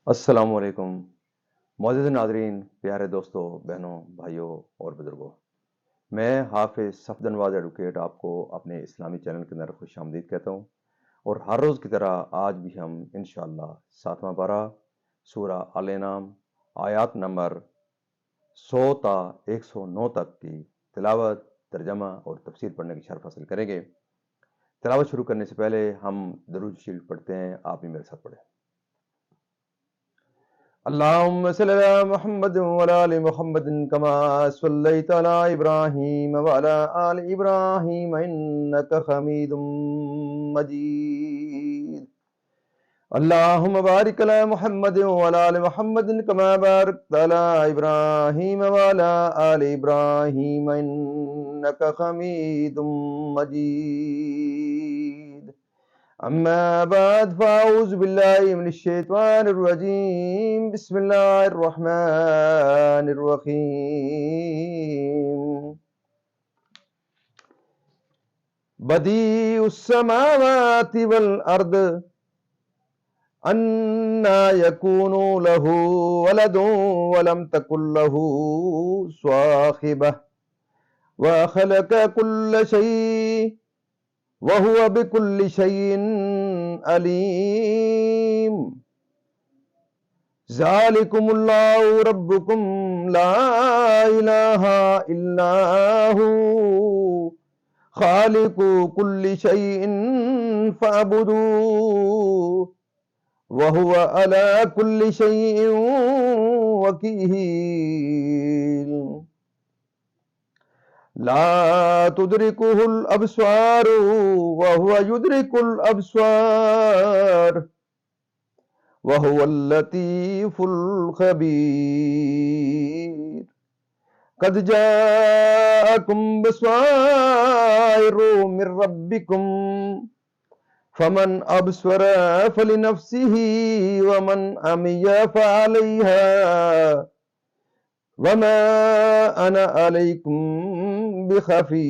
السلام علیکم معزز ناظرین، پیارے دوستوں، بہنوں، بھائیوں اور بزرگوں، میں حافظ صفدر نواز ایڈوکیٹ آپ کو اپنے اسلامی چینل کے اندر خوش آمدید کہتا ہوں، اور ہر روز کی طرح آج بھی ہم انشاءاللہ 7واں پارہ سورہ آل انعام آیات نمبر 100 تا 109 تک کی تلاوت، ترجمہ اور تفسیر پڑھنے کی شرف حاصل کریں گے۔ تلاوت شروع کرنے سے پہلے ہم درود شریف پڑھتے ہیں، آپ بھی میرے ساتھ پڑھیں۔ اللهم صل على محمد وعلى آل محمد كما صليت على إبراهيم وعلى آل إبراهيم إنك حميد مجيد. اللهم بارك على محمد وعلى آل محمد كما باركت على إبراهيم وعلى آل إبراهيم إنك حميد مجيد. أما بعد فأعوذ بالله من الشيطان الرجيم. بسم الله الرحمن الرحيم. بديع السماوات والأرض أنى يكون له ولد ولم تكن له صاحبة وخلق كل شيء وهو بكل شيء عليم. ذلكم الله ربكم لا إله إلا هو خالق كل شيء فاعبدوه وهو على كل شيء وكيل. لا تدركه الأبصار وهو يدرك الأبصار وهو اللطيف الخبير. قد جاءكم بصائر من ربكم فمن أبصر فلنفسه ومن عمي فعليها وما أنا عليكم بحفيظ.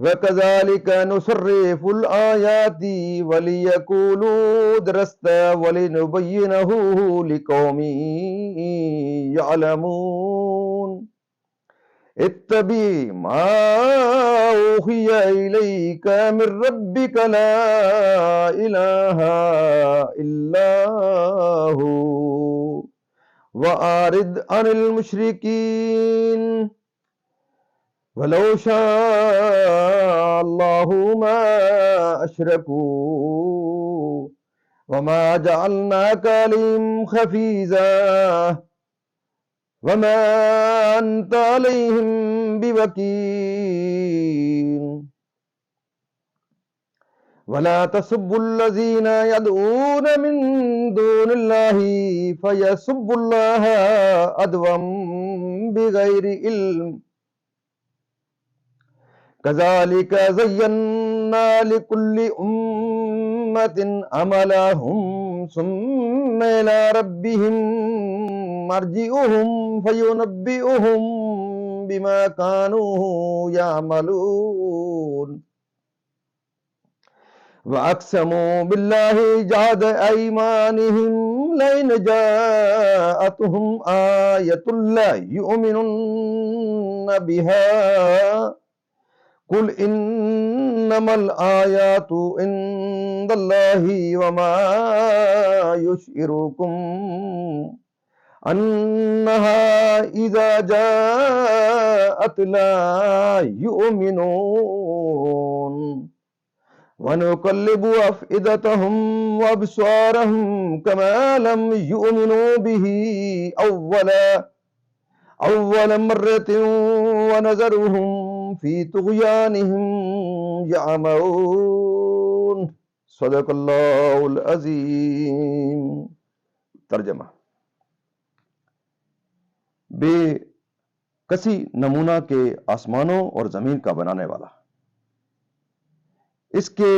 وكذلك نصرف الآيات وليقولوا درست ولنبينه لقوم يعلمون. اتبع ما أوحي إليك من ربك لا إله إلا هو وأعرض عن المشركين. ولو شاء الله ما أشركوا وما جعلناك عليهم حفيظا وما أنت عليهم بوكيل. ولا تسبوا الذين يدعون من دون الله فيسبوا الله عدوا بغير علم. كذلك زينا لكل أمة عملهم ثم إلى ربهم مرجعهم فينبئهم بما كانوا يعملون. وأقسموا بالله جهد أيمانهم لئن جاءتهم آية لا يؤمنن بها قل إنما الآيات عند الله وما يشعركم أنها إذا جاءت لا يؤمنون. ونقلب أفئدتهم وأبصارهم كما لم يؤمنوا به أول مرة ونذرهم فی طغیانہم یعمہون. صدق اللہ العظیم. ترجمہ: بے کسی نمونہ کے آسمانوں اور زمین کا بنانے والا، اس کے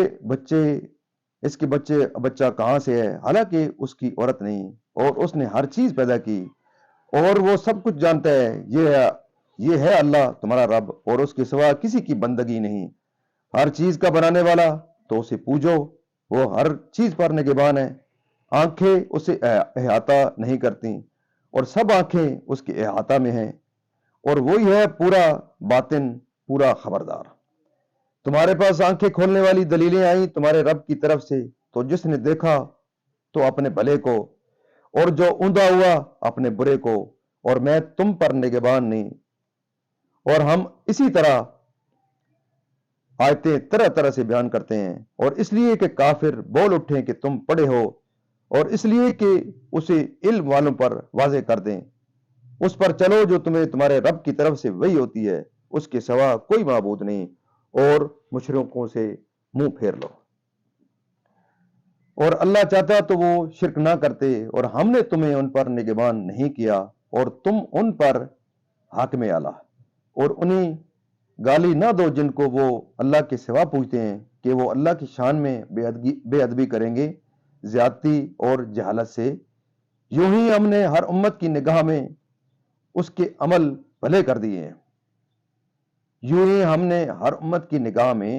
بچہ کہاں سے ہے، حالانکہ اس کی عورت نہیں، اور اس نے ہر چیز پیدا کی اور وہ سب کچھ جانتا ہے. یہ ہے اللہ تمہارا رب، اور اس کے سوا کسی کی بندگی نہیں. ہر چیز کا بنانے والا، تو اسے پوجو، وہ ہر چیز پر نگہبان ہے، آنکھیں اسے احاطہ نہیں کرتی اور سب آنکھیں اس کے احاطہ میں ہیں، اور وہی ہے پورا باطن، پورا خبردار۔ تمہارے پاس آنکھیں کھولنے والی دلیلیں آئیں تمہارے رب کی طرف سے، تو جس نے دیکھا تو اپنے بھلے کو، اور جو اوندا ہوا اپنے برے کو، اور میں تم پر نگہبان نہیں۔ اور ہم اسی طرح آیتیں طرح طرح سے بیان کرتے ہیں، اور اس لیے کہ کافر بول اٹھیں کہ تم پڑھے ہو، اور اس لیے کہ اسے علم والوں پر واضح کر دیں۔ اس پر چلو جو تمہیں تمہارے رب کی طرف سے وہی ہوتی ہے، اس کے سوا کوئی معبود نہیں، اور مشرکوں سے منہ پھیر لو۔ اور اللہ چاہتا تو وہ شرک نہ کرتے، اور ہم نے تمہیں ان پر نگہبان نہیں کیا، اور تم ان پر حاکم اعلیٰ۔ اور انہیں گالی نہ دو جن کو وہ اللہ کے سوا پوچھتے ہیں، کہ وہ اللہ کی شان میں بے ادبی کریں گے زیادتی اور جہالت سے۔ یوں ہی ہم نے ہر امت کی نگاہ میں اس کے عمل بھلے کر دیے ہیں، یوں ہی ہم نے ہر امت کی نگاہ میں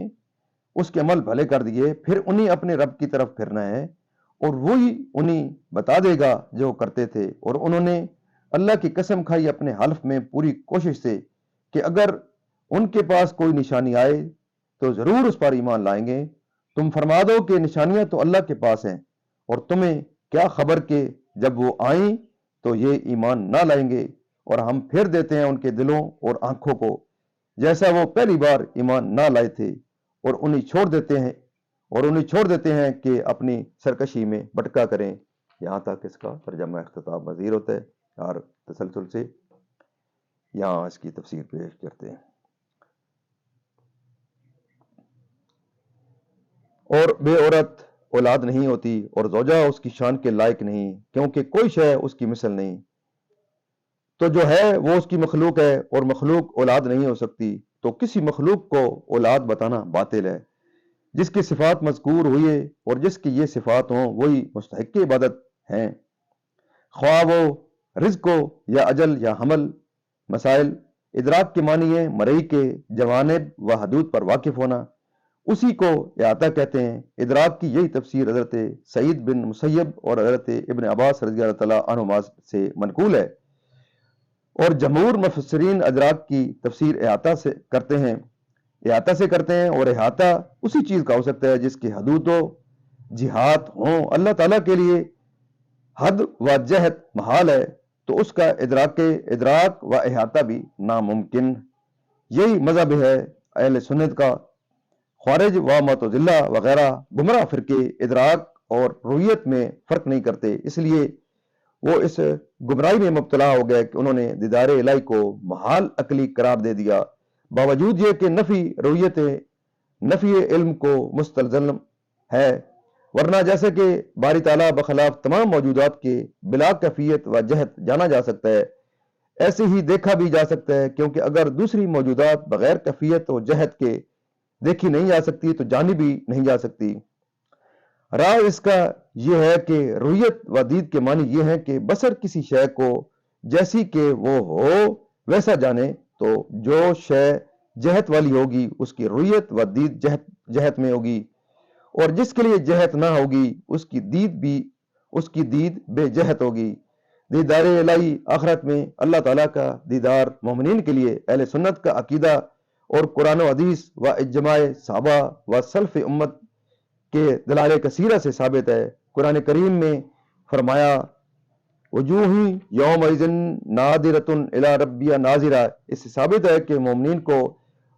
اس کے عمل بھلے کر دیے، پھر انہیں اپنے رب کی طرف پھرنا ہے، اور وہی انہیں بتا دے گا جو کرتے تھے۔ اور انہوں نے اللہ کی قسم کھائی اپنے حلف میں پوری کوشش سے کہ اگر ان کے پاس کوئی نشانی آئے تو ضرور اس پر ایمان لائیں گے۔ تم فرما دو کہ نشانیاں تو اللہ کے پاس ہیں، اور تمہیں کیا خبر کہ جب وہ آئیں تو یہ ایمان نہ لائیں گے، اور ہم پھیر دیتے ہیں ان کے دلوں اور آنکھوں کو جیسا وہ پہلی بار ایمان نہ لائے تھے، اور انہیں چھوڑ دیتے ہیں کہ اپنی سرکشی میں بھٹکا کریں۔ یہاں تک اس کا ترجمہ اختتام پذیر ہوتا ہے، اور تسلسل سے یہاں اس کی تفسیر پیش کرتے ہیں۔ اور بے عورت اولاد نہیں ہوتی، اور زوجہ اس کی شان کے لائق نہیں، کیونکہ کوئی شے اس کی مثل نہیں۔ تو جو ہے وہ اس کی مخلوق ہے، اور مخلوق اولاد نہیں ہو سکتی، تو کسی مخلوق کو اولاد بتانا باطل ہے۔ جس کی صفات مذکور ہوئی ہے اور جس کی یہ صفات ہوں وہی مستحق عبادت ہیں، خواہ وہ رزق ہو یا اجل یا حمل۔ مسائل ادراک کے معنی ہے مرئی کے جوانب و حدود پر واقف ہونا، اسی کو احاطہ کہتے ہیں۔ ادراک کی یہی تفسیر حضرت سعید بن مسیب اور حضرت ابن عباس رضی اللہ تعالیٰ عنہما سے منقول ہے، اور جمہور مفسرین ادراک کی تفسیر احاطہ سے کرتے ہیں، اور احاطہ اسی چیز کا ہو سکتا ہے جس کی حدود و جہات ہوں۔ اللہ تعالیٰ کے لیے حد و جہت محال ہے، تو اس کا ادراک و احاطہ بھی ناممکن۔ یہی مذہب ہے اہل سنت کا۔ خوارج و معتزلہ وغیرہ گمراہ فرقے ادراک اور رؤیت میں فرق نہیں کرتے، اس لیے وہ اس گمراہی میں مبتلا ہو گئے کہ انہوں نے دیدار الہی کو محال عقلی قرار دے دیا، باوجود یہ کہ نفی علم کو مستلزم ہے۔ ورنہ جیسے کہ باری تعالیٰ بخلاف تمام موجودات کے بلا کیفیت و جہت جانا جا سکتا ہے، ایسے ہی دیکھا بھی جا سکتا ہے، کیونکہ اگر دوسری موجودات بغیر کیفیت و جہت کے دیکھی نہیں جا سکتی تو جانی بھی نہیں جا سکتی۔ راز اس کا یہ ہے کہ رؤیت و دید کے معنی یہ ہے کہ بصر کسی شے کو جیسی کہ وہ ہو ویسا جانے، تو جو شے جہت والی ہوگی اس کی رؤیت و دید جہت میں ہوگی، اور جس کے لیے جہت نہ ہوگی اس کی دید بے جہت ہوگی۔ دیدار الہی آخرت میں اللہ تعالیٰ کا دیدار مومنین کے لیے اہل سنت کا عقیدہ اور قرآن و حدیث و اجماع صحابہ و سلف امت کے دلائل کثیرہ سے ثابت ہے۔ قرآن کریم میں فرمایا وجوہ یومئذ ناظرۃ الی ربہا ناظرہ، اس سے ثابت ہے کہ مومنین کو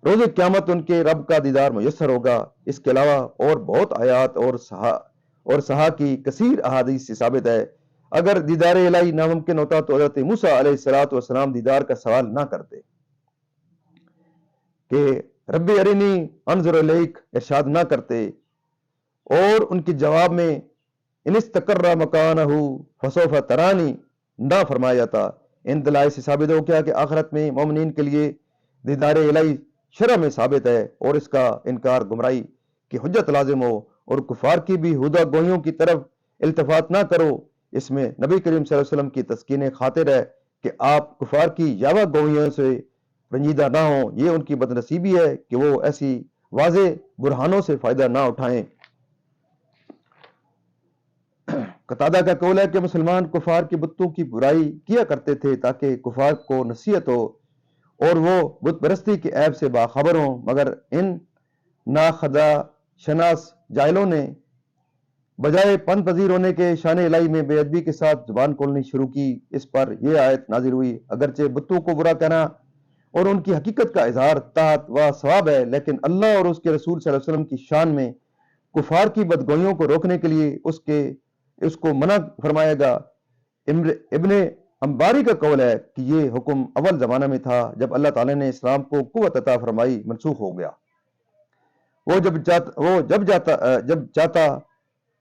روز قیامت ان کے رب کا دیدار میسر ہوگا۔ اس کے علاوہ اور بہت آیات اور صحا کی کثیر احادیث سے ثابت ہے۔ اگر دیدار الہی ناممکن ہوتا تو حضرت موسیٰ علیہ السلام دیدار کا سوال نہ کرتے کہ رب ارنی انظر الیک ارشاد نہ کرتے، اور ان کے جواب میں ان استقر مکانہ فسوف ترانی نہ فرمایا جاتا۔ ان دلائل سے ثابت ہو گیا کہ آخرت میں مومنین کے لیے دیدار الہی شرع میں ثابت ہے، اور اس کا انکار گمراہی کی حجت لازم ہو۔ اور کفار کی بھی ہدہ گوئیوں کی طرف التفات نہ کرو، اس میں نبی کریم صلی اللہ علیہ وسلم کی تسکین خاطر ہے کہ آپ کفار کی یاوہ گوئیوں سے رنجیدہ نہ ہوں۔ یہ ان کی بدنصیبی ہے کہ وہ ایسی واضح برہانوں سے فائدہ نہ اٹھائیں۔ قتادہ کا قول ہے کہ مسلمان کفار کی بتوں کی برائی کیا کرتے تھے تاکہ کفار کو نصیحت ہو اور وہ بت پرستی کے عیب سے باخبر ہوں، مگر ان ناخدا شناس جاہلوں نے بجائے پن پذیر ہونے کے شان الہی میں بے ادبی کے ساتھ زبان کھولنی شروع کی۔ اس پر یہ آیت نازل ہوئی، اگرچہ بتوں کو برا کہنا اور ان کی حقیقت کا اظہار طاعت و ثواب ہے، لیکن اللہ اور اس کے رسول صلی اللہ علیہ وسلم کی شان میں کفار کی بدگوئیوں کو روکنے کے لیے اس کو منع فرمائے گا۔ ابن امباری کا قول ہے کہ یہ حکم اول زمانہ میں تھا، جب اللہ تعالیٰ نے اسلام کو قوت عطا فرمائی منسوخ ہو گیا۔ وہ جب چاہتا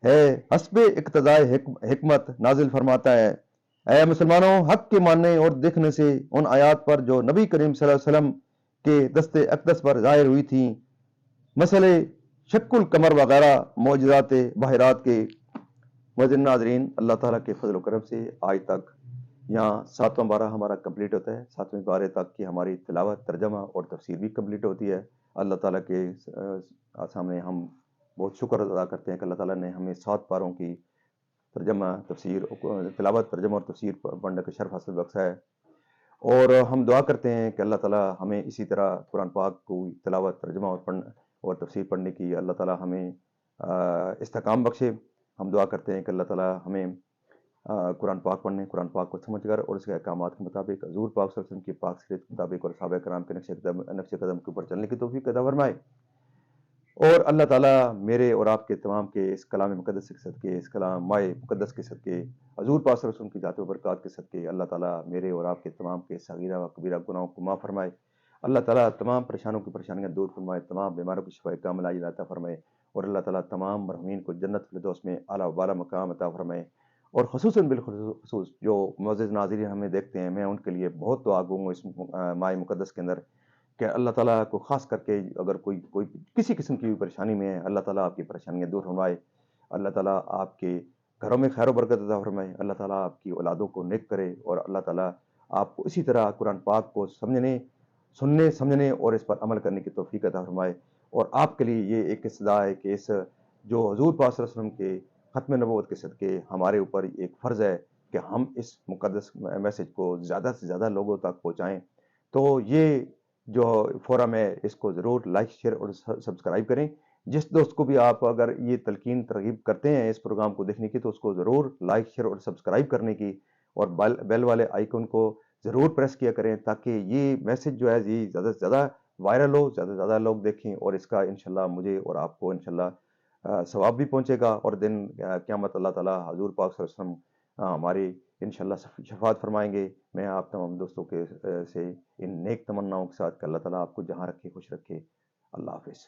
ہے حسب اقتضائے حکمت نازل فرماتا ہے۔ اے مسلمانوں، حق کے ماننے اور دیکھنے سے ان آیات پر جو نبی کریم صلی اللہ علیہ وسلم کے دست اقدس پر ظاہر ہوئی تھیں، مسئلے شک القمر وغیرہ معجزات باہرات کے معزز ناظرین، اللہ تعالیٰ کے فضل و کرم سے آج تک یہاں 7واں بارہ ہمارا کمپلیٹ ہوتا ہے۔ 7ویں بارے تک کی ہماری تلاوت، ترجمہ اور تفسیر بھی کمپلیٹ ہوتی ہے۔ اللہ تعالیٰ کے سامنے ہم بہت شکر ادا کرتے ہیں کہ اللہ تعالیٰ نے ہمیں 7 پاروں کی ترجمہ، تفسیر، تلاوت، ترجمہ اور تفسیر پڑھنے کا شرف حاصل بخشا ہے، اور ہم دعا کرتے ہیں کہ اللہ تعالیٰ ہمیں اسی طرح قرآن پاک کو تلاوت، ترجمہ اور تفسیر پڑھنے کی اللہ تعالیٰ ہمیں استحکام بخشے۔ ہم دعا کرتے ہیں کہ اللہ تعالیٰ ہمیں قرآن پاک پڑھنے، قرآن پاک کو سمجھ کر اور اس کے احکامات کے مطابق حضور پاک صلی اللہ علیہ وسلم کی پاک سیرت کے مطابق اور صحابہ کرام کے نقش قدم کے اوپر چلنے کی توفیق عطا فرمائے۔ اور اللہ تعالیٰ میرے اور آپ کے تمام کے اس کلام مقدس کے صدقے، اس کلام مائع مقدس کے صدقے، حضور پاک صلی اللہ علیہ وسلم کی ذات و برکات کے صدقے، اللہ تعالیٰ میرے اور آپ کے تمام کے صغیرہ و کبیرہ گناہوں کو معاف فرمائے۔ اللہ تعالیٰ تمام پریشانیاں دور فرمائے، تمام بیماروں کی شفا کاملہ عاجلہ عطا فرمائے، اور اللہ تعالیٰ تمام مرحومین کو جنت الفردوس میں اعلیٰ و بالا مقام عطا فرمائے۔ اور خصوصاً بالخصوص جو معزز ناظرین ہمیں دیکھتے ہیں، میں ان کے لیے بہت دعا گوں گا اس مائع مقدس کے اندر کہ اللہ تعالیٰ کو خاص کر کے اگر کوئی کسی قسم کی بھی پریشانی میں ہے، اللہ تعالیٰ آپ کی پریشانیاں دور فرمائے، اللہ تعالیٰ آپ کے گھروں میں خیر و برکت عطا فرمائے، اللہ تعالیٰ آپ کی اولادوں کو نیک کرے، اور اللہ تعالیٰ آپ کو اسی طرح قرآن پاک کو سننے سمجھنے اور اس پر عمل کرنے کی توفیق عطا فرمائے۔ اور آپ کے لیے یہ ایک استدعا ہے کہ اس جو حضور پاک صلی اللہ علیہ وسلم کے ختم نبوت کے صدقے ہمارے اوپر ایک فرض ہے کہ ہم اس مقدس میسج کو زیادہ سے زیادہ لوگوں تک پہنچائیں۔ تو یہ جو فورم ہے اس کو ضرور لائک، شیئر اور سبسکرائب کریں۔ جس دوست کو بھی آپ اگر یہ تلقین ترغیب کرتے ہیں اس پروگرام کو دیکھنے کی، تو اس کو ضرور لائک، شیئر اور سبسکرائب کرنے کی، اور بیل والے آئیکن کو ضرور پریس کیا کریں تاکہ یہ میسج جو ہے یہ زیادہ سے زیادہ وائرل ہو، زیادہ سے زیادہ لوگ دیکھیں، اور اس کا انشاءاللہ مجھے اور آپ کو انشاءاللہ ثواب بھی پہنچے گا، اور دن قیامت اللہ تعالیٰ حضور پاک صلی اللہ علیہ وسلم ہماری انشاءاللہ شفاعت فرمائیں گے۔ میں آپ تمام دوستوں کے سے ان نیک تمناؤں کے ساتھ کہ اللہ تعالیٰ آپ کو جہاں رکھے خوش رکھے۔ اللہ حافظ۔